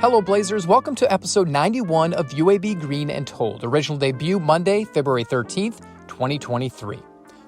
Hello, Blazers. Welcome to episode 91 of UAB Green and Told, original debut Monday, February 13th, 2023.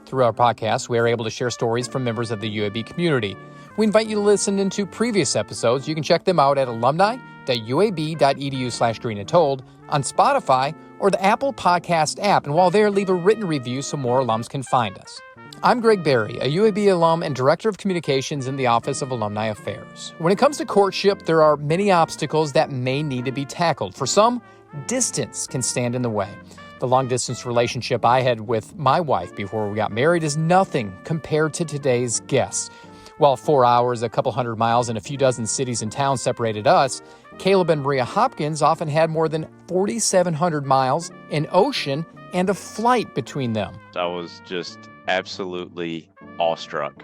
Through our podcast, we are able to share stories from members of the UAB community. We invite you to listen into previous episodes. You can check them out at alumni.uab.edu/greenandtold, on Spotify, or the Apple Podcast app. And while there, leave a written review so more alums can find us. I'm Greg Berry, a UAB alum and Director of Communications in the Office of Alumni Affairs. When it comes to courtship, there are many obstacles that may need to be tackled. For some, distance can stand in the way. The long-distance relationship I had with my wife before we got married is nothing compared to today's guests. While 4 hours, a couple hundred miles, and a few dozen cities and towns separated us, Caleb and Maria Hopkins often had more than 4,700 miles, an ocean, and a flight between them. I was just absolutely awestruck.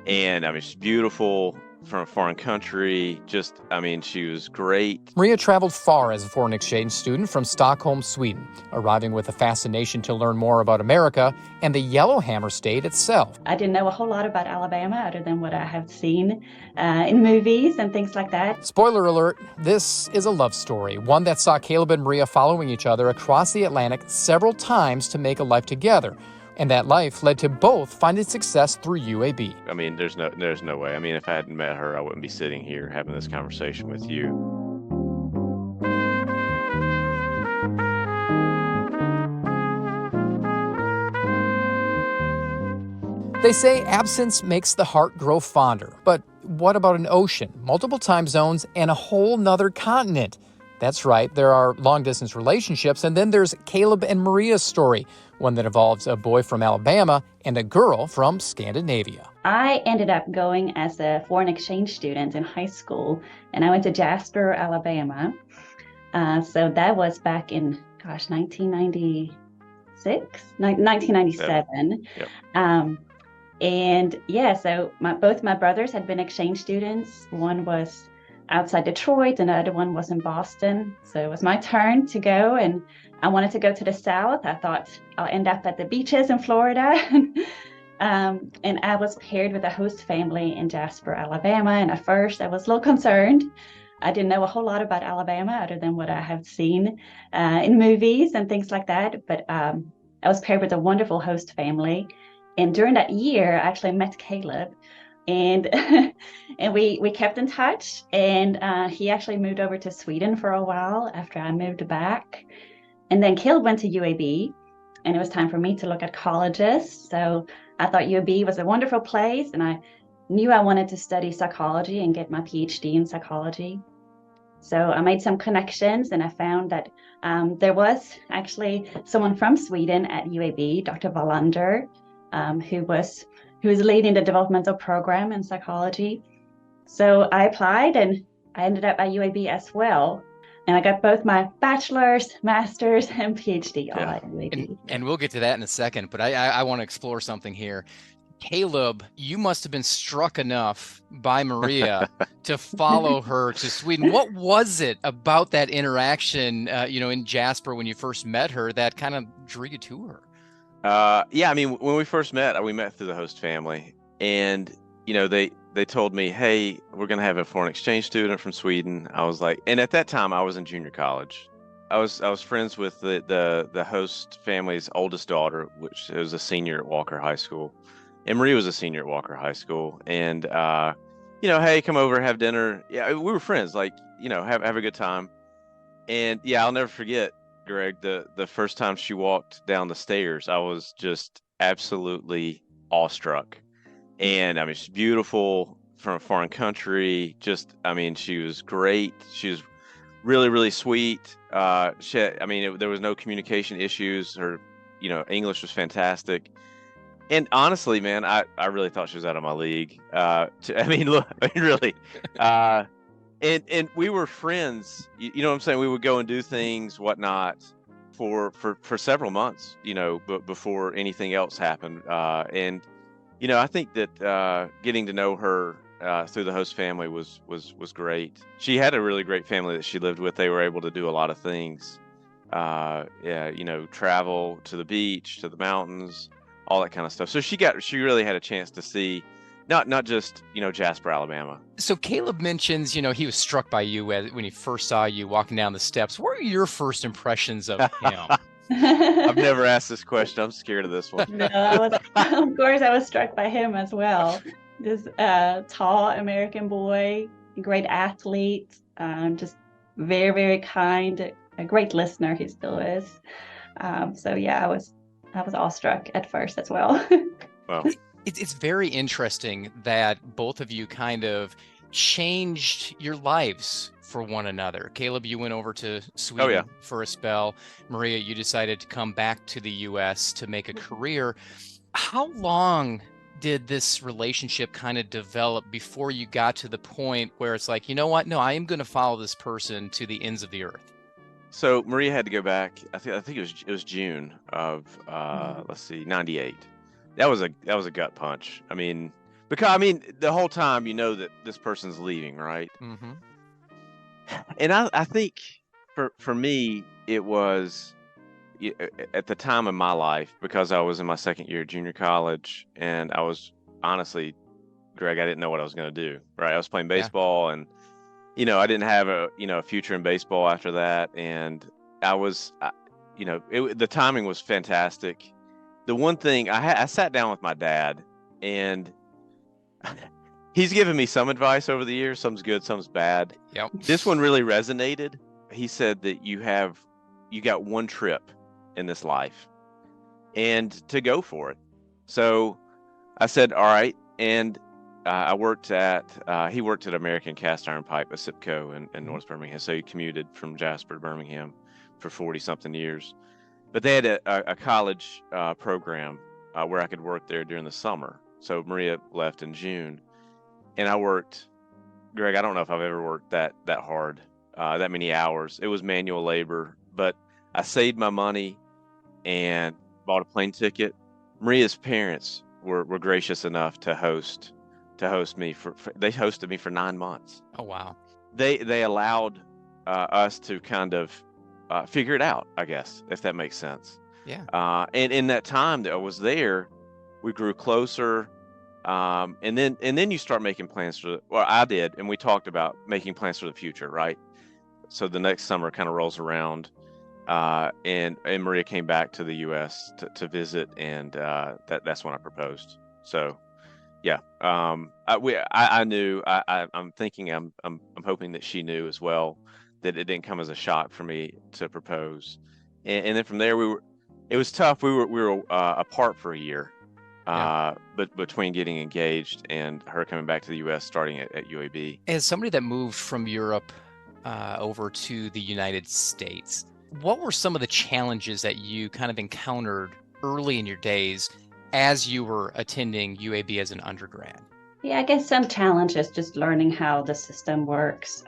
And she's beautiful from a foreign country. She was great. Maria traveled far as a foreign exchange student from Stockholm, Sweden, arriving with a fascination to learn more about America and the Yellowhammer State itself. I didn't know a whole lot about Alabama other than what I have seen in movies and things like that. Spoiler alert, this is a love story, one that saw Caleb and Maria following each other across the Atlantic several times to make a life together. And that life led to both finding success through UAB. There's no way. If I hadn't met her, I wouldn't be sitting here having this conversation with you. They say absence makes the heart grow fonder. But what about an ocean, multiple time zones, and a whole nother continent? That's right, there are long-distance relationships, and then there's Caleb and Maria's story, one that involves a boy from Alabama and a girl from Scandinavia. I ended up going as a foreign exchange student in high school, and I went to Jasper, Alabama. So that was back in, 1997. Yep. So both my brothers had been exchange students. One was outside Detroit, and the other one was in Boston. So it was my turn to go, and I wanted to go to the South. I thought I'll end up at the beaches in Florida. And I was paired with a host family in Jasper, Alabama. And at first I was a little concerned. I didn't know a whole lot about Alabama other than what I have seen in movies and things like that. But I was paired with a wonderful host family. And during that year, I actually met Caleb. And and we kept in touch, and he actually moved over to Sweden for a while after I moved back. And then Caleb went to UAB, and it was time for me to look at colleges. So I thought UAB was a wonderful place, and I knew I wanted to study psychology and get my PhD in psychology. So I made some connections, and I found that there was actually someone from Sweden at UAB, Dr. Wallander, who was leading the developmental program in psychology. So I applied, and I ended up at UAB as well. And I got both my bachelor's, master's, and PhD all at UAB. And we'll get to that in a second, but I want to explore something here. Caleb, you must have been struck enough by Maria to follow her to Sweden. What was it about that interaction, in Jasper when you first met her that kind of drew you to her? When we first met, we met through the host family, and they told me, hey, we're going to have a foreign exchange student from Sweden. I was like, and at that time I was in junior college. I was friends with the host family's oldest daughter, which was a senior at Walker High School, and Maria was a senior at Walker High School. And hey, come over, have dinner. Yeah, we were friends. Have a good time. And I'll never forget, Greg, the first time she walked down the stairs, I was just absolutely awestruck. And she's beautiful from a foreign country. She was great. She was really, really sweet. There was no communication issues. Her, English was fantastic. And honestly, man, I really thought she was out of my league. Really. And we were friends, you know what I'm saying? We would go and do things, whatnot, for several months, before anything else happened. I think that getting to know her through the host family was great. She had a really great family that she lived with. They were able to do a lot of things. Travel to the beach, to the mountains, all that kind of stuff. So she really had a chance to see Not just, Jasper, Alabama. So Caleb mentions, he was struck by you when he first saw you walking down the steps. What were your first impressions of him? I've never asked this question. I'm scared of this one. No, of course, I was struck by him as well. This tall American boy, great athlete, just very, very kind, a great listener. He still is. So yeah, I was awestruck at first as well. Well, it's very interesting that both of you kind of changed your lives for one another. Caleb, you went over to Sweden for a spell. Maria, you decided to come back to the U.S. to make a career. How long did this relationship kind of develop before you got to the point where it's like, you know what? No, I am going to follow this person to the ends of the earth. So Maria had to go back. I think it was June of 98. That was a gut punch. Because the whole time that this person's leaving, right? Mm-hmm. And I think for me it was at the time of my life, because I was in my second year of junior college, and I was honestly, Greg, I didn't know what I was going to do. Right, I was playing baseball, and I didn't have a future in baseball after that, and I was, the timing was fantastic. The one thing I sat down with my dad, and he's given me some advice over the years. Some's good, some's bad. Yep. This one really resonated. He said that you got one trip in this life, and to go for it. So I said, all right. And he worked at American Cast Iron Pipe, a SIPCO in North Birmingham. So he commuted from Jasper to Birmingham for 40 something years. But they had a college program where I could work there during the summer. So Maria left in June, and I worked, Greg, I don't know if I've ever worked that hard, that many hours. It was manual labor, but I saved my money and bought a plane ticket. Maria's parents were gracious enough to host me they hosted me for 9 months. Oh, wow. They allowed us to kind of figure it out, I guess, if that makes sense. Yeah. And in that time that I was there, we grew closer. And then you start making plans I did, and we talked about making plans for the future, right? So the next summer kind of rolls around, and Maria came back to the U.S. to visit, and that's when I proposed. So, yeah, I knew. I'm thinking, I'm hoping that she knew as well, that it didn't come as a shock for me to propose, and then from there it was tough. We were apart for a year. But between getting engaged and her coming back to the U.S. starting at UAB. As somebody that moved from Europe over to the United States, what were some of the challenges that you kind of encountered early in your days as you were attending UAB as an undergrad? Yeah, I guess some challenges, just learning how the system works.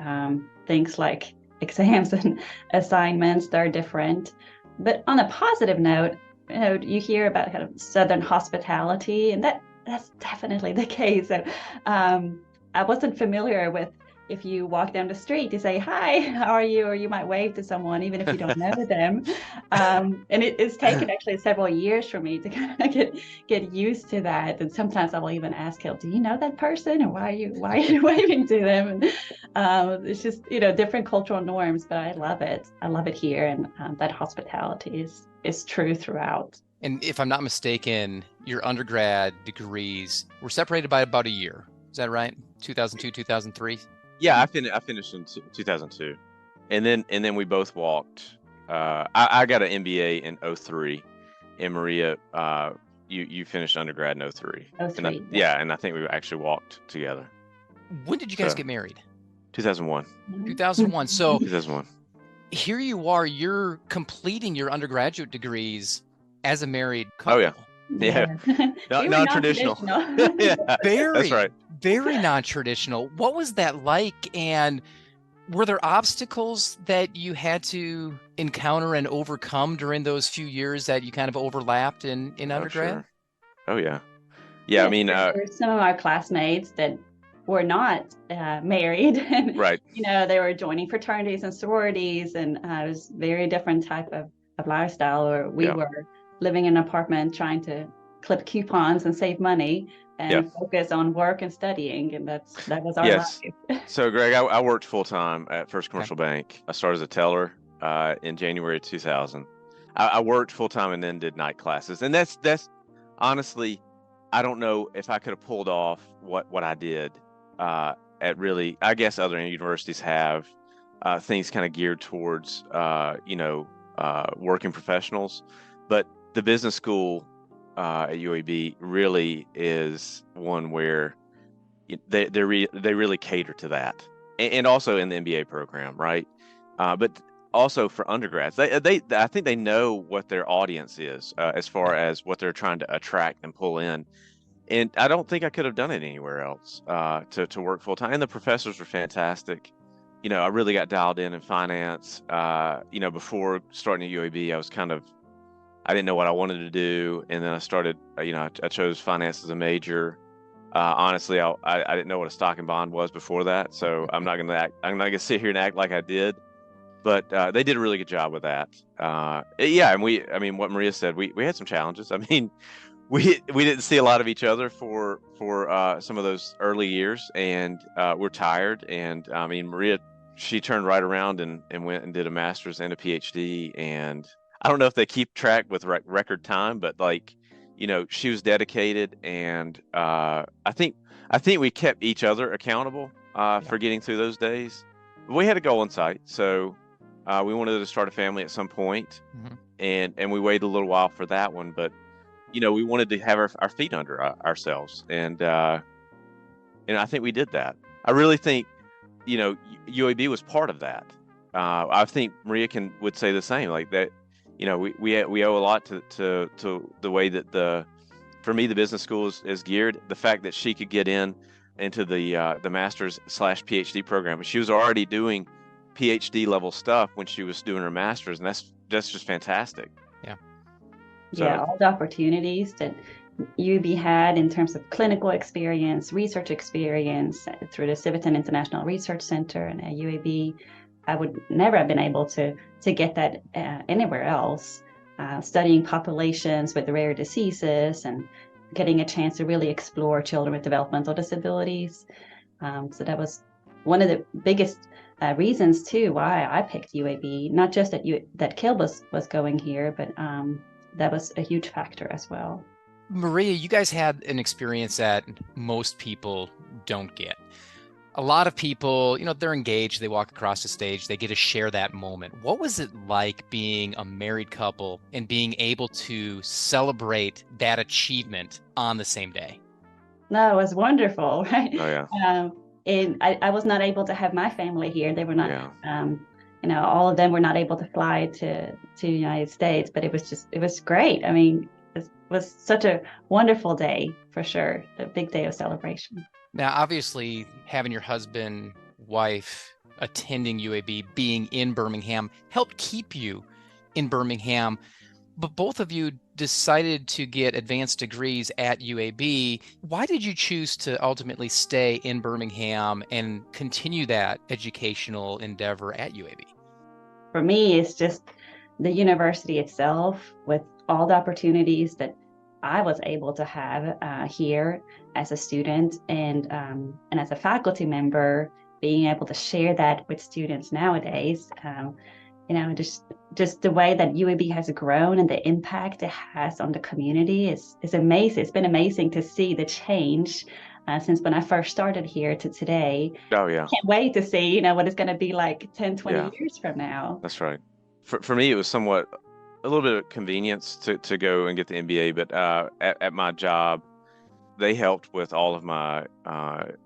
Things like exams and assignments, they're different. But on a positive note, you hear about kind of Southern hospitality, and that's definitely the case. So, I wasn't familiar with, if you walk down the street, you say, "Hi, how are you?" Or you might wave to someone, even if you don't know them. And it's taken actually several years for me to kind of get used to that. And sometimes I will even ask him, "Do you know that person? And why are you waving to them?" And it's just, different cultural norms, but I love it. I love it here. And that hospitality is true throughout. And if I'm not mistaken, your undergrad degrees were separated by about a year. Is that right? 2002, 2003? Yeah, I finished in 2002, and then we both walked. I got an MBA in 2003, and Maria, you finished undergrad in 2003. 2003. And I think we actually walked together. When did you guys get married? 2001. 2001. So 2001. Here you are. You're completing your undergraduate degrees as a married couple. Oh yeah. Yeah. Non-traditional. Yeah, that's right. Very non-traditional. What was that like? And were there obstacles that you had to encounter and overcome during those few years that you kind of overlapped in undergrad? Sure. Oh yeah. Yeah, there were some of our classmates that were not married, and right. They were joining fraternities and sororities, and it was very different type of lifestyle. Or we were living in an apartment trying to clip coupons and save money and focus on work and studying. And that was our Yes. life. So, Greg, I worked full time at First Commercial Bank. I started as a teller in January of 2000. I worked full time and then did night classes. And that's honestly, I don't know if I could have pulled off what I did at really, I guess other universities have things kind of geared towards, working professionals. But the business school at UAB really is one where they really cater to that, and also in the MBA program, right? But also for undergrads, I think they know what their audience is as far as what they're trying to attract and pull in. And I don't think I could have done it anywhere else to work full time. And the professors were fantastic. I really got dialed in finance. Before starting at UAB, I didn't know what I wanted to do, and then I started. I chose finance as a major. Honestly, I didn't know what a stock and bond was before that, so I'm not gonna sit here and act like I did. But they did a really good job with that. And what Maria said, we had some challenges. I mean, we didn't see a lot of each other for some of those early years, and we're tired. And I mean, Maria, she turned right around and went and did a master's and a PhD. And I don't know if they keep track with record time, but she was dedicated, and I think we kept each other accountable for getting through those days. We had a goal in sight, so we wanted to start a family at some point, and we waited a little while for that one, but we wanted to have our feet under ourselves, and I think we did that. I really think UAB was part of that. I think Maria would say the same, like that. We owe a lot to the way that for me the business school is geared. The fact that she could get into the master's / PhD program, she was already doing PhD level stuff when she was doing her master's, and that's just fantastic. Yeah. So, all the opportunities that UAB had in terms of clinical experience, research experience through the Civitan International Research Center and at UAB, I would never have been able to get that anywhere else. Studying populations with rare diseases and getting a chance to really explore children with developmental disabilities. So that was one of the biggest reasons too why I picked UAB. Not just that Caleb was going here, but that was a huge factor as well. Maria, you guys had an experience that most people don't get. A lot of people, they're engaged, they walk across the stage, they get to share that moment. What was it like being a married couple and being able to celebrate that achievement on the same day? No, it was wonderful, right? Oh, yeah. And I was not able to have my family here. They were not, all of them were not able to fly to the United States, but it was great. I mean, it was such a wonderful day for sure, a big day of celebration. Now, obviously, having your husband, wife, attending UAB, being in Birmingham helped keep you in Birmingham, but both of you decided to get advanced degrees at UAB. Why did you choose to ultimately stay in Birmingham and continue that educational endeavor at UAB? For me, it's just the university itself, with all the opportunities that I was able to have here as a student and as a faculty member, being able to share that with students nowadays. Just the way that UAB has grown and the impact it has on the community is amazing. It's been amazing to see the change since when I first started here to today. Oh, yeah. Can't wait to see, what it's going to be like 10, 20 years from now. That's right. For me, it was somewhat a little bit of convenience to go and get the MBA, but at my job, they helped with all of my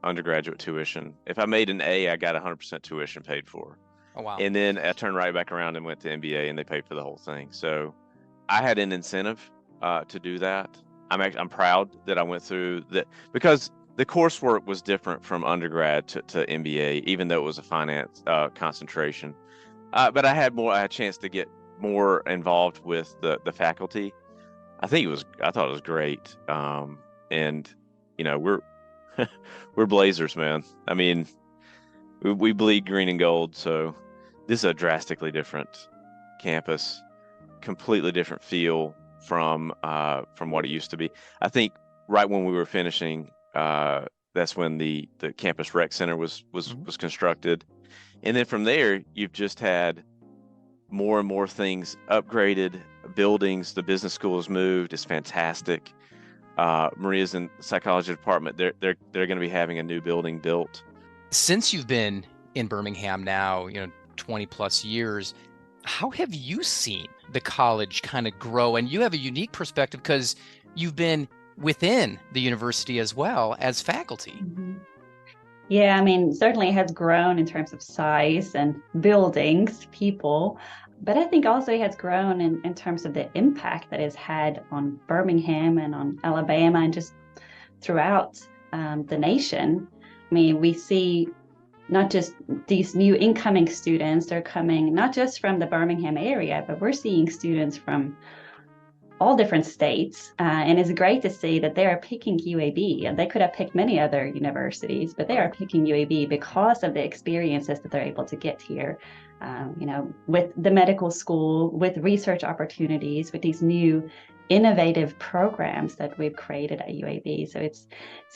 undergraduate tuition. If I made an A, I got 100% tuition paid for. Oh, wow. And then I turned right back around and went to MBA, and they paid for the whole thing. So I had an incentive to do that. I'm proud that I went through that, because the coursework was different from undergrad to MBA, even though it was a finance concentration. But I had a chance to get more involved with the faculty. I thought it was great. And we're we're Blazers, man. I mean, we bleed green and gold. So this is a drastically different campus, completely different feel from what it used to be. I think right when we were finishing, that's when the campus rec center was constructed, and then from there you've just had more and more things upgraded, buildings. The business school has moved. It's fantastic. Maria's in the psychology department. They're going to be having a new building built. Since you've been in Birmingham now, 20 plus years, how have you seen the college kind of grow? And you have a unique perspective because you've been within the university as well as faculty. Mm-hmm. Yeah, I mean, certainly it has grown in terms of size and buildings, people, but I think also it has grown in terms of the impact that it's had on Birmingham and on Alabama and just throughout the nation. I mean, we see not just these new incoming students, they're coming not just from the Birmingham area, but we're seeing students from all different states. And it's great to see that they are picking UAB, and they could have picked many other universities, but they are picking UAB because of the experiences that they're able to get here. With the medical school, with research opportunities, with these new innovative programs that we've created at UAB. So it's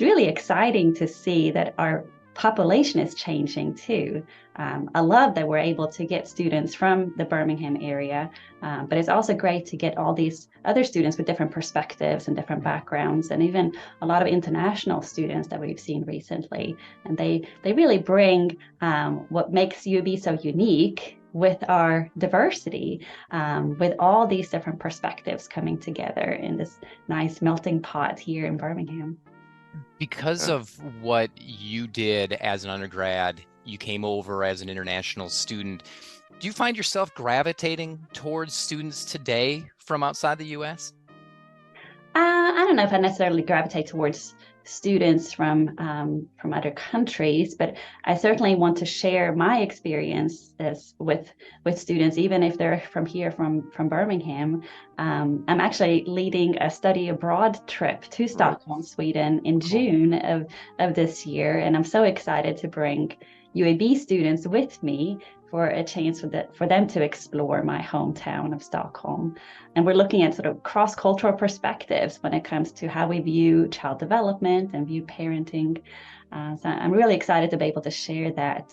really exciting to see that our population is changing too. I love that we're able to get students from the Birmingham area, but it's also great to get all these other students with different perspectives and different backgrounds, and even a lot of international students that we've seen recently. And they really bring what makes UAB so unique with our diversity, with all these different perspectives coming together in this nice melting pot here in Birmingham. Because of what you did as an undergrad, you came over as an international student. Do you find yourself gravitating towards students today from outside the U.S.? I don't know if I necessarily gravitate towards students from other countries, but I certainly want to share my experiences with students, even if they're from here, from Birmingham. I'm actually leading a study abroad trip to Stockholm, Sweden in June of this year, and I'm so excited to bring UAB students with me for a chance for them to explore my hometown of Stockholm. And we're looking at sort of cross-cultural perspectives when it comes to how we view child development and view parenting. So I'm really excited to be able to share that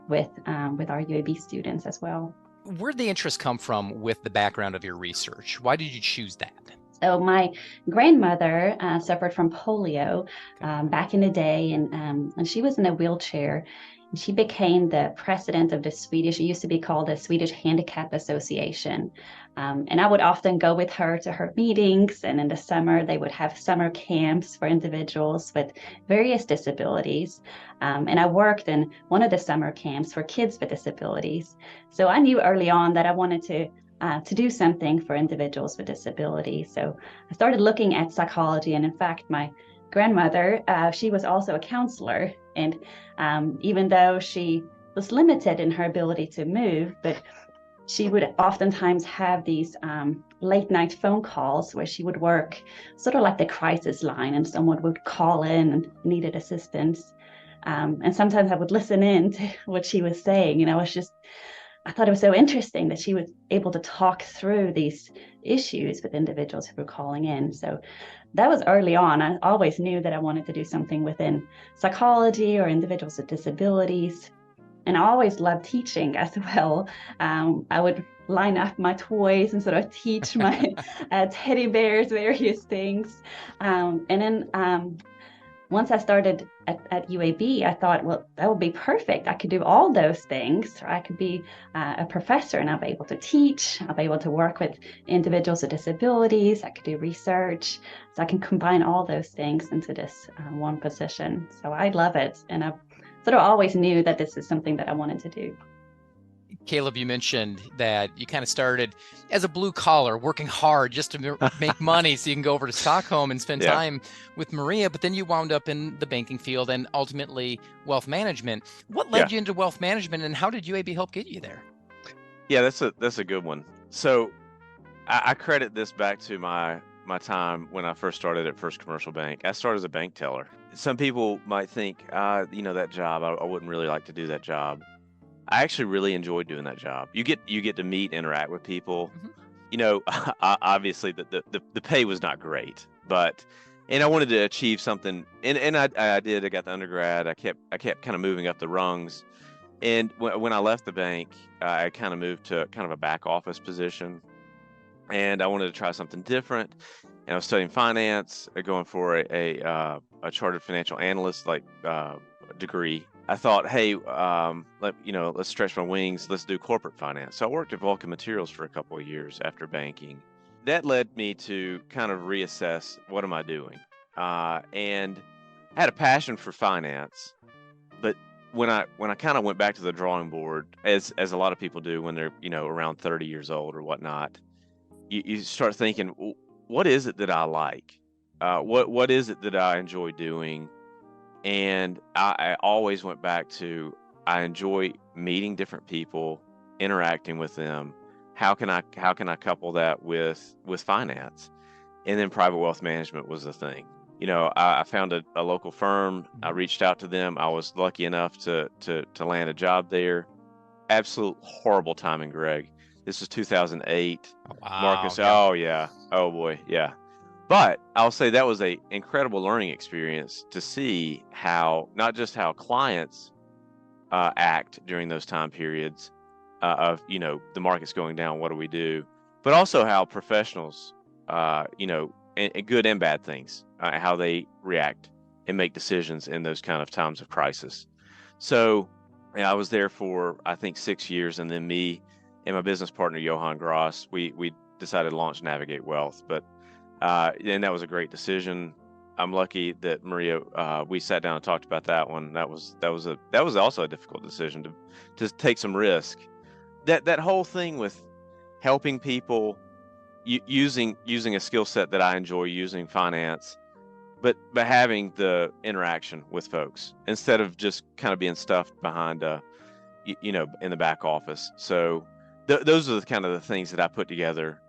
with our UAB students as well. Where'd the interest come from with the background of your research? Why did you choose that? So my grandmother suffered from polio back in the day, and she was in a wheelchair. She became the president of it used to be called the Swedish Handicap Association. And I would often go with her to her meetings, and in the summer, they would have summer camps for individuals with various disabilities. And I worked in one of the summer camps for kids with disabilities. So I knew early on that I wanted to do something for individuals with disabilities. So I started looking at psychology, and in fact, my grandmother, she was also a counselor. And even though she was limited in her ability to move, but she would oftentimes have these late night phone calls where she would work sort of like the crisis line, and someone would call in and needed assistance. And sometimes I would listen in to what she was saying. I thought it was so interesting that she was able to talk through these issues with individuals who were calling in. So that was early on. I always knew that I wanted to do something within psychology or individuals with disabilities. And I always loved teaching as well. I would line up my toys and sort of teach my teddy bears various things. And then once I started at UAB, I thought, well, that would be perfect. I could do all those things. Or I could be a professor, and I'll be able to teach. I'll be able to work with individuals with disabilities. I could do research. So I can combine all those things into this one position. So I love it. And I sort of always knew that this is something that I wanted to do. Caleb, you mentioned that you kind of started as a blue collar, working hard just to make money so you can go over to Stockholm and spend time with Maria, but then you wound up in the banking field and ultimately wealth management. What led you into wealth management, and how did UAB help get you there? Yeah, that's a good one. So I credit this back to my time when I first started at First Commercial Bank. I started as a bank teller. Some people might think, that job, I wouldn't really like to do that job. I actually really enjoyed doing that job. You get to meet, interact with people. obviously the pay was not great, and I wanted to achieve something, and I did. I got the undergrad. I kept kind of moving up the rungs, and when I left the bank, I kind of moved to kind of a back office position, and I wanted to try something different. And I was studying finance, going for a chartered financial analyst degree. I thought, hey, let's stretch my wings. Let's do corporate finance. So I worked at Vulcan Materials for a couple of years after banking. That led me to kind of reassess, what am I doing? And I had a passion for finance, but when I kind of went back to the drawing board, as a lot of people do when they're around 30 years old or whatnot, you start thinking, what is it that I like? What is it that I enjoy doing? And I always went back to, I enjoy meeting different people, interacting with them. How can I couple that with finance? And then private wealth management was the thing. I found a local firm. I reached out to them. I was lucky enough to land a job there. Absolute horrible timing, Greg. This was 2008. Oh, wow. Marcus. Yeah. Oh yeah. Oh boy. Yeah. But I'll say that was an incredible learning experience to see not just how clients act during those time periods of the market's going down, what do we do, but also how professionals, and good and bad things, how they react and make decisions in those kind of times of crisis. So I was there for, I think, 6 years, and then me and my business partner Johan Gross, we decided to launch Navigate Wealth, and that was a great decision. I'm lucky that Maria, we sat down and talked about that one. That was also a difficult decision to take some risk. That whole thing with helping people, using a skill set that I enjoy, using finance, but having the interaction with folks instead of just kind of being stuffed behind in the back office. So those are the kind of the things that I put together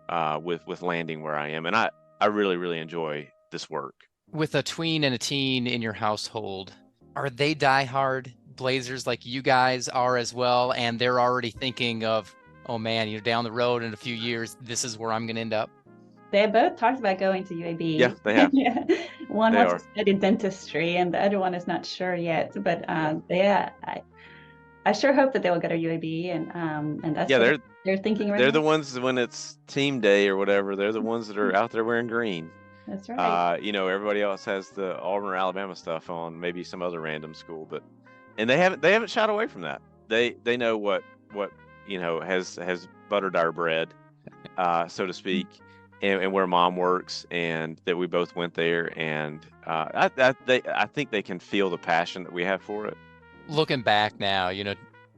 with landing where I am, and I really, really enjoy this work. With a tween and a teen in your household, are they diehard Blazers like you guys are as well? And they're already thinking of, oh man, down the road in a few years, this is where I'm going to end up? They both talked about going to UAB. Yeah, they have. Yeah. One wants to study dentistry, and the other one is not sure yet. But I sure hope that they will go to UAB, and that's what they're thinking right now. They're the ones, when it's team day or whatever, they're the ones that are out there wearing green. That's right. Everybody else has the Auburn or Alabama stuff on, maybe some other random school, and they haven't shied away from that. They know what has buttered our bread, so to speak, and where mom works, and that we both went there, and I think they can feel the passion that we have for it. Looking back now,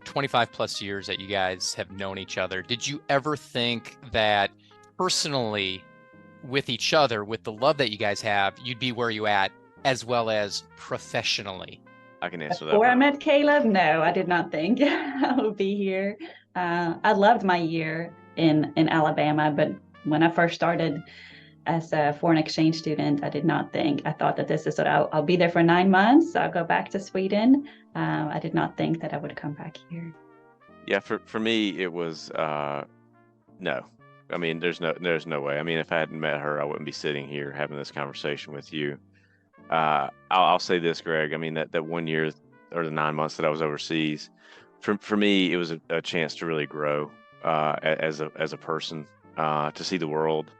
25 plus years that you guys have known each other, did you ever think that personally, with each other, with the love that you guys have, you'd be where you at, as well as professionally? I can answer that. Before I met Caleb, no, I did not think I would be here. I loved my year in Alabama, but when I first started as a foreign exchange student, I did not think. I thought that this is what I'll be there for 9 months. I'll go back to Sweden. I did not think that I would come back here. Yeah, for me, it was no. I mean, there's no way. I mean, if I hadn't met her, I wouldn't be sitting here having this conversation with you. I'll say this, Greg. I mean, that 1 year or the 9 months that I was overseas, for me, it was a chance to really grow as a person, to see the world,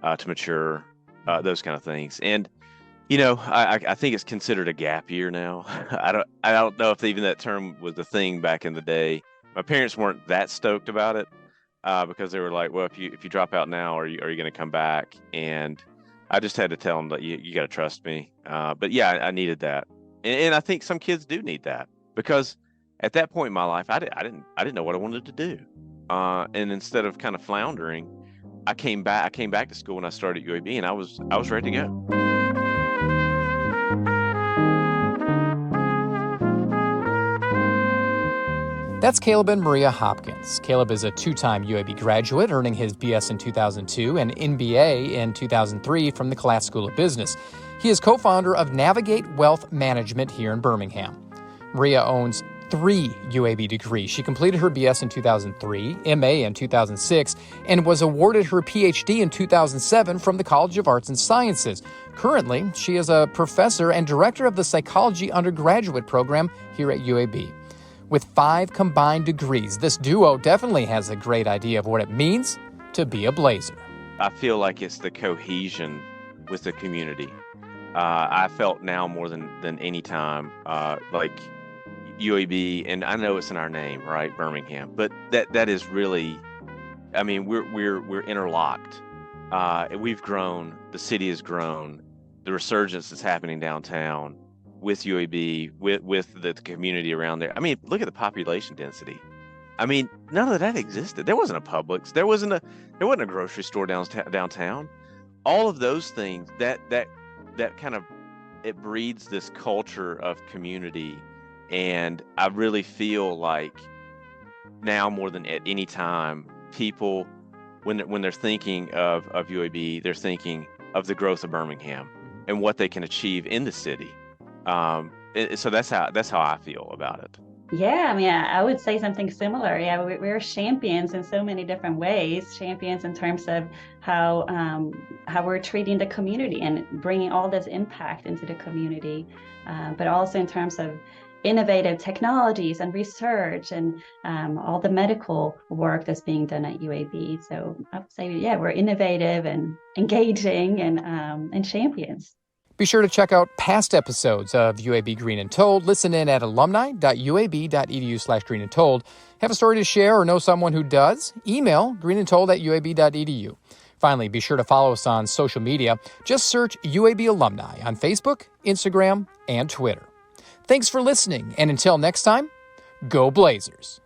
to mature, those kind of things. And I think it's considered a gap year now. I don't know if even that term was the thing back in the day. My parents weren't that stoked about it, because they were like, well, if you drop out now, are you going to come back? And I just had to tell them that you got to trust me. But yeah, I needed that, and I think some kids do need that, because at that point in my life, I didn't know what I wanted to do, and instead of kind of floundering, I came back to school when I started at UAB, and I was ready to go. That's Caleb and Maria Hopkins. Caleb is a two-time UAB graduate, earning his BS in 2002 and MBA in 2003 from the Collat School of Business. He is co-founder of Navigate Wealth Management here in Birmingham. Maria owns 3 UAB degrees. She completed her BS in 2003, MA in 2006, and was awarded her PhD in 2007 from the College of Arts and Sciences. Currently, she is a professor and director of the Psychology Undergraduate program here at UAB. With 5 combined degrees, this duo definitely has a great idea of what it means to be a Blazer. I feel like it's the cohesion with the community. I felt now more than any time, like UAB, and I know it's in our name, right, Birmingham, but that is really, I mean, we're interlocked. We've grown. The city has grown. The resurgence that's happening downtown with UAB, with the community around there. I mean, look at the population density. I mean, none of that existed. There wasn't a Publix. There wasn't a grocery store downtown. All of those things that kind of, it breeds this culture of community, and I really feel like now more than at any time, people, when they're thinking of UAB, they're thinking of the growth of Birmingham and what they can achieve in the city. So that's how I feel about it. Yeah, I mean, I would say something similar. Yeah, we're champions in so many different ways. Champions in terms of how we're treating the community and bringing all this impact into the community, but also in terms of innovative technologies and research and all the medical work that's being done at UAB. So I would say, yeah, we're innovative and engaging and champions. Be sure to check out past episodes of UAB Green and Told. Listen in at alumni.uab.edu/greenandtold. Have a story to share or know someone who does? Email greenandtold@uab.edu. Finally, be sure to follow us on social media. Just search UAB Alumni on Facebook, Instagram, and Twitter. Thanks for listening, and until next time, go Blazers.